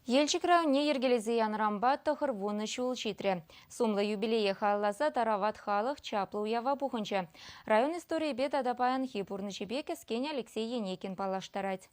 Елчик районе ергелезе янрамба тахыр вуны шул читре. Сумлы юбилее халласа тарават халық чаплы уява бухынча. Район истории бет адапаян хипурны чебек Алексей Енекин палаштарать.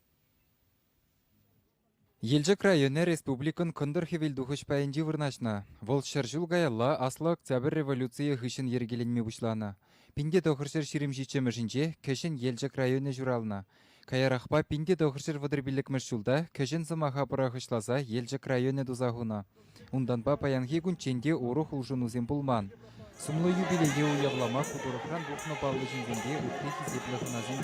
Елчик районе республикан кындыр хевелдухыш паянди вырнашна. Вол шаржул гаялла аслы октябрь революция хышын ергеленме бушлана. Пинде тохыршыр ширимшичемышинче кешін Елчик районе журална. Каярахпа пинде тохыршыр вадырбилік мышчулда кешін самаха пырахышласа Елчик районе дузахуна. Унданпа паянхи күнченде урух улжынузем булман. Сумлы юбилее уявлама кудурыхран бухны паллы жингенде утты хизеплахыназен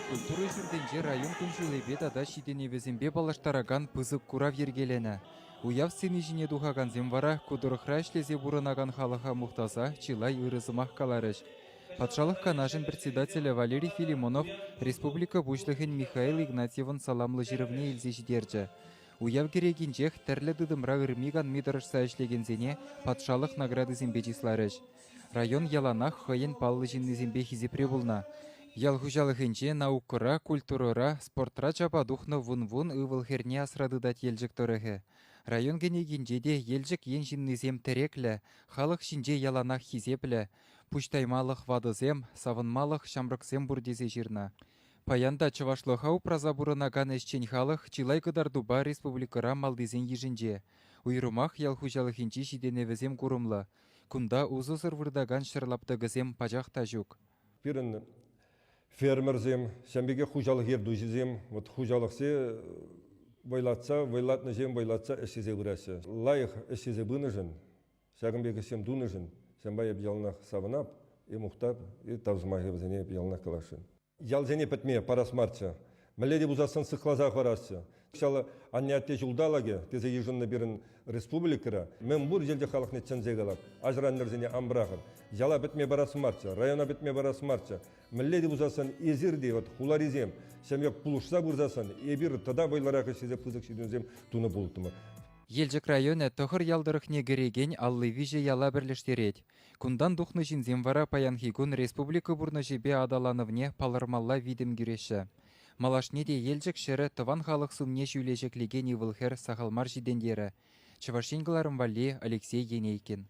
Культура жүрденже район күншілебе дада шиденевезембе балаштараган пызык курав ергелене. Уяв сыны жіне духаган земвара кудырықра ішлезе бұрынаган халыға мұқтаза чилай ырызымақ каларыш. Патшалық канашын председателя Валерий Филимонов республика бушлығын Михаил Игнатьевын саламлы жирывне елзе жидерді. Уяв керегенжех тәрлі дыдымра ырмиган мидырышса ішлегензене патшалық награды зембе числарыш. Район яланах хойын паллы жинны зембе хизепре булна. Ял хужалыхынче наукыра, культурара, спортра чапа духны вун-вун ывыл херне асрадыдат елжік төрігі. Район генегенже де елжік ен жиннызем тереклі, халық шинже яланах хизеплі, пуштаймалық вадызем, савынмалық шамрыксем бурдезе жирна. Паянда чывашлыха упраза бурынаган эшчен халық чилай кыдар дуба республикара малдызен ежінже. Уйрумах ял хужалыхынче шиденевезем курымлы. Кунда узы сырвырдаган шырлаптыгызем пажақ тажук. Фермерзем, сәмбеге хужалық ердузем, вот хужалықсе бойлатса, бойлатны жем бойлатса әшезе бұрасы. Лайық әшезе бұны жын, сәгімбеге сем дуны жын, сәмбай әбжалынақ савынап, мұқтап, тавзымағы бізіне әбжалынақ калашын. Ялзене пәтме парас марча, мәледе бұзасын сықлазақ барасы. Кшалы аннятте жылдалаге, тезе ежінні берін республикара, мен бұр желде халық нетчен зегалап, ажраннерзене амбрағыр. Жала бітме барасы марча, района бітме барасы марча. Мәледе бұзасын езірде, хуларизем, сәмек пұлышса бұрзасын, ебір тада бойларақ ішезе пызық шедензем туны болтымы. Елжік районе тұхыр ялдырық негереген аллы виже яла бірліштерет. Кундан дұхны жинзем вара паянхигун республика бұрны жебе адаланывне палырмалла видім күреші. Малашнеде елжік шыры тыван халық сумне жүлежеклеген евылхер сахалмар жидендері. Чывашенгіларым вали Алексей Енекин.